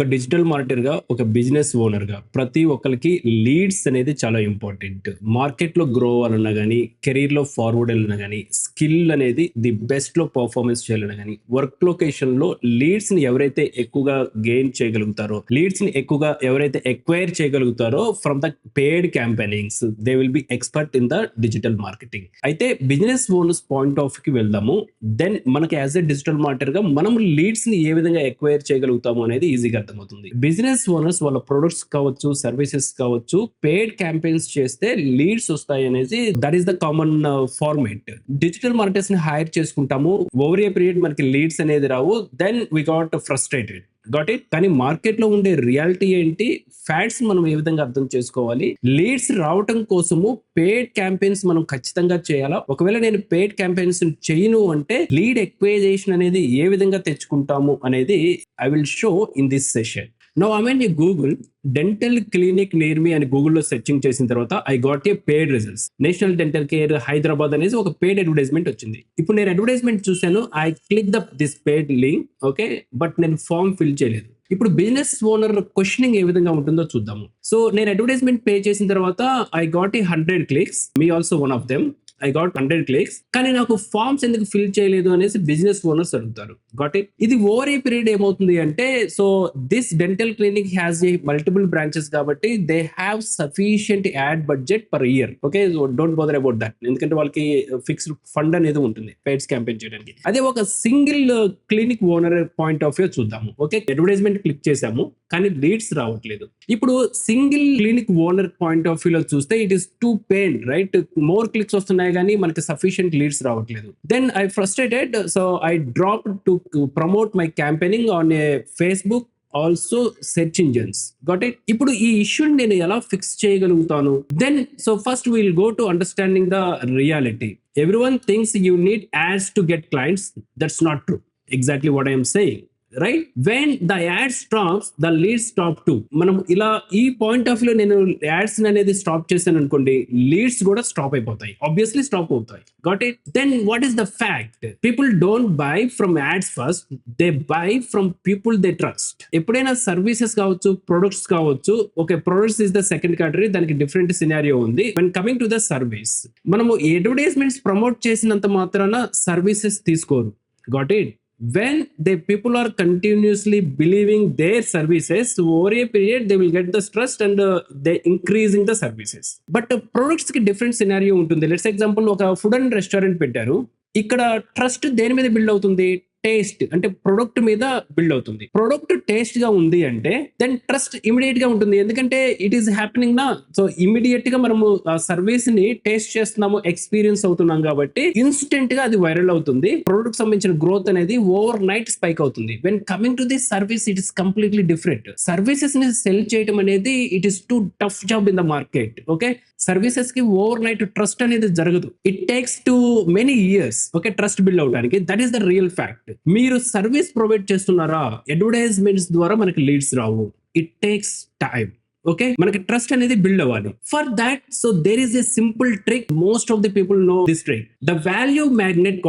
ఒక digital marketer గా, ఒక బిజినెస్ ఓనర్ గా ప్రతి ఒక్కరికి లీడ్స్ అనేది చాలా ఇంపార్టెంట్. మార్కెట్ లో గ్రో అవ్వాలన్నా గానీ, కెరీర్ లో ఫార్వర్డ్ వెళ్ళినా గానీ, స్కిల్ అనేది ది బెస్ట్ లో పర్ఫార్మెన్స్ చేయాలన్నా గానీ, వర్క్ లొకేషన్ లో లీడ్స్ ని ఎవరైతే ఎక్కువగా గెయిన్ చేయగలుగుతారో, లీడ్స్ ని ఎక్కువగా ఎవరైతే ఎక్వైర్ చేయగలుగుతారో from the paid campaignings, they will be expert in the digital marketing. అయితే బిజినెస్ ఓనర్స్ పాయింట్ ఆఫ్ కి వెళ్దాము. దెన్ మనకి యాజ్ ఎ డిజిటల్ మార్కెటర్ గా మనం లీడ్స్ ని ఏ విధంగా ఎక్వైర్ చేయగలుగుతాము అనేది ఈజీగా అర్థమవుతుంది. బిజినెస్ ఓనర్స్ వాళ్ళ ప్రొడక్ట్స్ కావచ్చు, సర్వీసెస్ కావచ్చు, పెయిడ్ క్యాంపెయిన్స్ చేస్తే లీడ్స్ వస్తాయి అనేది that is the common format. Digital marketers ని హైర్ చేసుకుంటాము, ఓవర్ ఏ పీరియడ్ మనకి లీడ్స్ అనేది రావు, then we got frustrated. Got it. కానీ మార్కెట్ లో ఉండే రియాలిటీ ఏంటి, ఫ్యాక్ట్స్ మనం ఏ విధంగా అర్థం చేసుకోవాలి, లీడ్స్ రావటం కోసము పేడ్ క్యాంపెయిన్స్ మనం ఖచ్చితంగా చేయాలా, ఒకవేళ నేను పేడ్ క్యాంపెయిన్స్ చేయను అంటే లీడ్ ఎక్వైజేషన్ అనేది ఏ విధంగా తెచ్చుకుంటాము అనేది I will show in this session. Now I mean Google dental clinic near మీ అని గూగుల్లో సెర్చింగ్ చేసిన తర్వాత I got A paid results. National dental care Hyderabad అనేది ఒక పేడ్ అడ్వర్టైజ్మెంట్ వచ్చింది. ఇప్పుడు నేను అడ్వర్టైజ్మెంట్ చూశాను, I click this paid link, okay, but నేను ఫామ్ ఫిల్ చేయలేదు. ఇప్పుడు బిజినెస్ ఓనర్ క్వశ్చనింగ్ ఏ విధంగా ఉంటుందో చూద్దాము. సో నేను అడ్వర్టైజ్మెంట్ పే చేసిన తర్వాత I got a 100 clicks, me also one of them. I got 100 clicks, కానీ నాకు ఫార్మ్స్ ఎందుకు ఫిల్ చేయలేదు అనేసి బిజినెస్ ఓనర్స్ అడుగుతారు. Got it. ఇది ఓవర్ ఏ పీరియడ్ ఏమవుతుంది అంటే, so this dental clinic has a multiple branches కాబట్టి they have sufficient ad budget per year. Okay, so don't bother about that, ఎందుకంటే వాళ్ళకి ఫిక్స్డ్ ఫండ్ అనేది ఉంటుంది పెయిడ్స్ క్యాంపెయిన్ చేయడానికి. అదే ఒక single clinic owner point of view చూద్దాము. ఓకే, అడ్వర్టైజ్మెంట్ క్లిక్ చేసాము కానీ లీడ్స్ రావట్లేదు. ఇప్పుడు single clinic owner point of view లో చూస్తే it is too pain, right? More clicks వస్తున్నాయి కానీ మనకి సఫిషియంట్ లీడ్స్ రావట్లేదు. Then I frustrated, so I drop to promote my campaigning on a Facebook, also search engines. Got it. ఇప్పుడు ఈ ఇష్యూని నేను ఎలా ఫిక్స్ చేయగలుగుతాను? Then so first will go to understanding the reality. Everyone thinks you need ads to get clients. That's not true. Exactly what I'm saying, right? When the ad stops, the lead stop too. మనం ఇలా ఈ point of view నేను ads అనేది stop చేశాను అనుకోండి, leads కూడా stop అయిపోతాయి, obviously stop అవుతాయి. Got it. Then what is the fact? People don't buy from ads first, they buy from people they trust. ఎప్పుడైనా సర్వీసెస్ కావచ్చు, ప్రొడక్ట్స్ కావచ్చు, okay, products is the second category, దానికి different scenario ఉంది. When coming to the service, మనము advertisements promote చేసినంత మాత్రాన services తీసుకోరు. Got it. When the people are continuously believing their services, over a period they will get the trust and they increasing the services. But products ki different scenario ఉంటుంది. Let's example, ఒక food and restaurant పెట్టారు. ఇక్కడ trust దేని మీద build అవుతుంది? Taste, అంటే product మీద build అవుతుంది. ప్రొడక్ట్ టేస్ట్ గా ఉంది అంటే దెన్ ట్రస్ట్ ఇమీడియట్ గా ఉంటుంది, ఎందుకంటే ఇట్ ఈస్ హ్యాపెనింగ్ నా. సో ఇమీడియట్ గా మనము ఆ సర్వీస్ ని టేస్ట్ చేస్తున్నాము, ఎక్స్పీరియన్స్ అవుతున్నాం కాబట్టి ఇన్స్టెంట్ గా అది వైరల్ అవుతుంది. ప్రొడక్ట్ సంబంధించిన గ్రోత్ అనేది ఓవర్ నైట్ స్పైక్ అవుతుంది. When coming to this service, it is completely different. Services ని సెల్ చేయడం అనేది it is too tough job in the market. Okay, services కి ఓవర్ నైట్ ట్రస్ట్ అనేది జరగదు. It takes too many years, okay, trust build అవడానికి. That is the real fact. మీరు service provide చేస్తున్నారా, advertisements ద్వారా మనకి లీడ్స్ రావు. It takes time. ఓకే, మనకి ట్రస్ట్ అనేది బిల్డ్ అవ్వాలి. For that, so there is a simple trick. Most of the people know this trick. The value magnet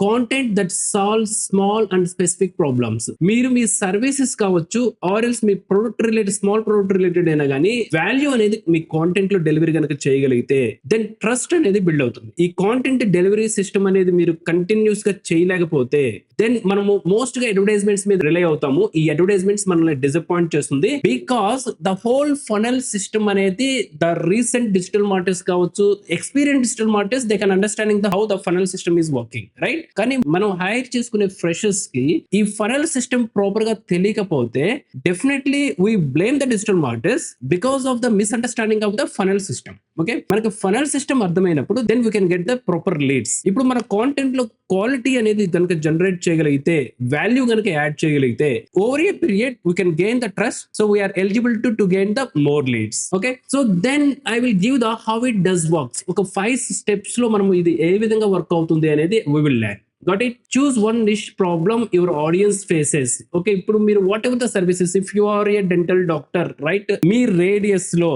content that solve small and specific problems. మీరు మీ services కావచ్చు, or else మీ product related, small product related అయినా కానీ value అనేది మీ content లో delivery కనుక చేయగలిగితే దెన్ ట్రస్ట్ అనేది బిల్డ్ అవుతుంది. ఈ కాంటెంట్ డెలివరీ సిస్టమ్ అనేది మీరు కంటిన్యూస్ గా చేయలేకపోతే దెన్ మనము మోస్ట్ గా అడ్వర్టైజ్మెంట్స్ మీద రిలై అవుతాము. ఈ అడ్వర్టైజ్మెంట్స్ మనల్ని డిసప్పాయింట్ చేస్తుంది, because the whole funnel system అనేది ద రీసెంట్ డిజిటల్ మార్కెటర్స్ కావచ్చు, experience digital marketers, they can understanding how the funnel system is working, right? కానీ మనం హైర్ చేసుకునే ఫ్రెషర్స్ కి ఈ ఫనల్ సిస్టమ్ ప్రాపర్ గా తెలియకపోతే definitely we blame the digital marketers because of the misunderstanding of the funnel system. Okay, మనకి funnel system అర్థమైనప్పుడు then we can get the proper leads. ఇప్పుడు మన కాంటెంట్ లో క్వాలిటీ అనేది కనుక జనరేట్ చేయగలిగితే, వాల్యూ కనుక యాడ్ చేయగలిగితే, over a period we can gain the trust. So we're eligible to gain the more leads. Okay, so then I will give the how it does works. ఒక 5 steps లో మనం ఇది ఏ విధంగా work అవుతుంది అనేది we will learn. Got it? Choose one niche problem your audience faces. Okay, ఇప్పుడు మీరు whatever the services, if you are a dental doctor, right, మీ రేడియస్ లో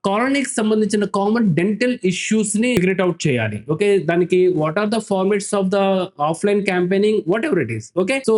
కాలనీకి సంబంధించిన కామన్ డెంటల్ ఇష్యూస్ ని ఫిగర్ అవుట్ చేయాలి. ఓకే, దానికి what are the formats of the offline campaigning, whatever it is. Okay, so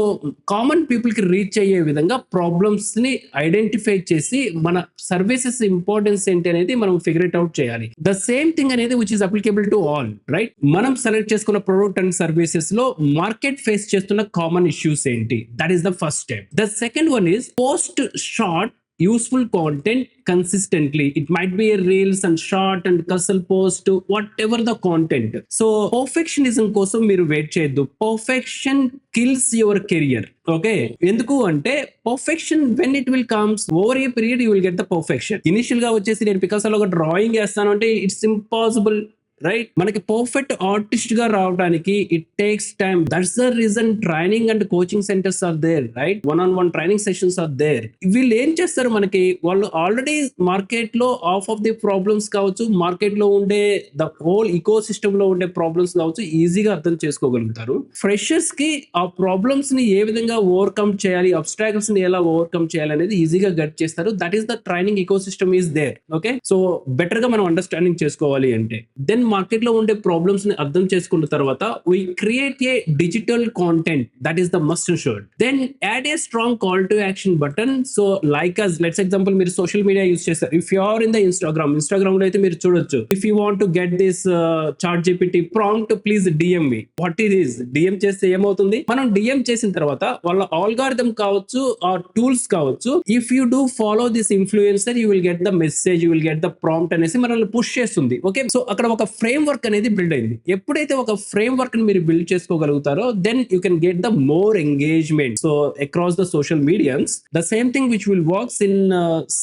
common people కి reach అయ్యే విధంగా ప్రాబ్లమ్స్ ని ఐడెంటిఫై చేసి మన సర్వీసెస్ ఇంపార్టెన్స్ ఏంటి అనేది మనం ఫిగర్ అవుట్ చేయాలి. ద సేమ్ థింగ్ అనేది which is applicable to all, right? మనం సెలెక్ట్ చేసుకున్న ప్రొడక్ట్ అండ్ సర్వీసెస్ లో మార్కెట్ ఫేస్ చేస్తున్న కామన్ ఇష్యూస్ ఏంటి, that is the first step. The second one is post short useful content consistently. It might be a reels and short and cussle post, whatever the content. So perfectionism కోసం మీరు wait చేయొద్దు. Perfection kills your career. Okay, ఎందుకు అంటే perfection when it will comes over a period you will get the perfection. Initial గా వచ్చేసి నేను పికాసోలో ఒక డ్రాయింగ్ వేస్తాను అంటే ఇట్స్ ఇంపాసిబుల్, రైట్? మనకి పర్ఫెక్ట్ ఆర్టిస్ట్ గా రావడానికి it takes time. That's the reason training and coaching centres are there, right? One training sessions are there. వీళ్ళు ఏం చేస్తారు, మనకి వాళ్ళు ఆల్రెడీ మార్కెట్ లో ఆఫ్ ఆఫ్ ది ప్రాబ్లమ్స్ కావచ్చు, మార్కెట్ లో ఉండే ద హోల్ ఈకో సిస్టమ్ లో ఉండే ప్రాబ్లమ్స్ కావచ్చు, ఈజీగా అర్థం చేసుకోగలుగుతారు. ఫ్రెషర్స్ కి ఆ ప్రాబ్లమ్స్ ని ఏ విధంగా ఓవర్కమ్ చేయాలి, అబ్స్ట్రాక్ట్స్ ని ఎలా ఓవర్కమ్ చేయాలి అనేది ఈజీగా గట్ చేస్తారు. That is the training ecosystem is there. Okay, so better గా మనం అండర్స్టాండింగ్ చేసుకోవాలి అంటే దెన్ మార్కెట్ లో ఉండే ప్రాబ్లమ్స్ ని అర్థం చేసుకున్న తర్వాత we create a digital content that is the must assured. Then add a strong call to action button. So like us, let's example మీరు సోషల్ మీడియా యూస్ చేస్తారు. If you are in the Instagram లో అయితే మీరు చూడొచ్చు, if you want to get this ChatGPT prompt please DM me. What it is, DM చేస్తే ఏమవుతుంది, మనం DM చేసిన తర్వాత వాళ్ళ ఆల్గారిథం కావచ్చు ఆ టూల్స్ కావచ్చు, if you do follow this influencer you will get the message, you will get the prompt అనేసి మనల్ని పుష్ చేస్తుంది. ఓకే, సో అక్కడ ఒక ఫ్రేమ్ వర్క్ అనేది బిల్డ్ అయింది. ఎప్పుడైతే ఒక ఫ్రేమ్ వర్క్ ని మీరు బిల్డ్ చేసుకోగలుగుతారో then you can get the more engagement. So across the social medias the same thing which will works in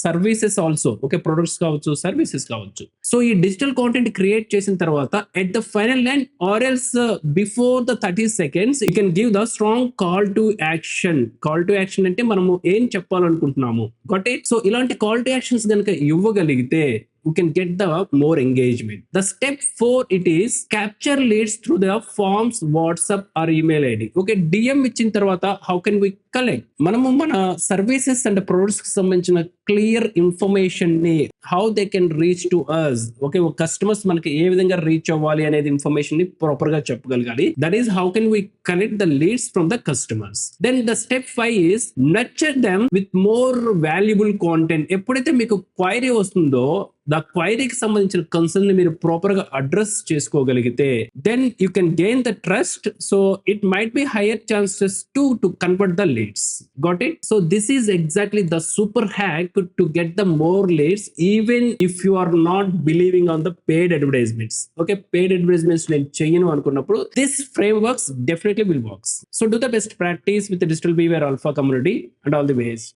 services also. Okay, products కావచ్చు, సర్వీసెస్ కావచ్చు. సో ఈ డిజిటల్ కాంటెంట్ క్రియేట్ చేసిన తర్వాత at the final line or else before the 30 seconds you can give the strong call to action. Call to action అంటే మనము ఏం చెప్పాలనుకుంటున్నాము, got it? So ఇలాంటి కాల్ టు యాక్షన్స్ కనుక ఇవ్వగలిగితే you can get the more engagement. The step 4 it is capture leads through the forms, WhatsApp or email ID. Okay, DM ఇచ్చిన తర్వాత how can we collect? మనము మన services and products కి సంబంధించిన clear information ని how they can reach to us. Okay, customers మనకి ఏ విధంగా reach అవ్వాలి అనేది ఇన్ఫర్మేషన్ ని ప్రాపర్ గా చెప్పగలగాలి. That is how can we collect the leads from the customers. Then the step 5 is nurture them with more valuable content. ఎప్పుడైతే మీకు query వస్తుందో ద క్వైరీకి సంబంధించిన కన్సర్న్ ని మీరు ప్రాపర్ గా అడ్రస్ చేసుకోగలిగితే then you can gain the trust. So it might be higher chances to convert the leads. Got it? So this is exactly the super hack to get the more leads even if you are not believing on the paid advertisements. Okay, paid advertisements నేను చేయను అనుకున్నప్పుడు this frame works definitely will works. So do the best practice with digital beware alpha community and all the ways.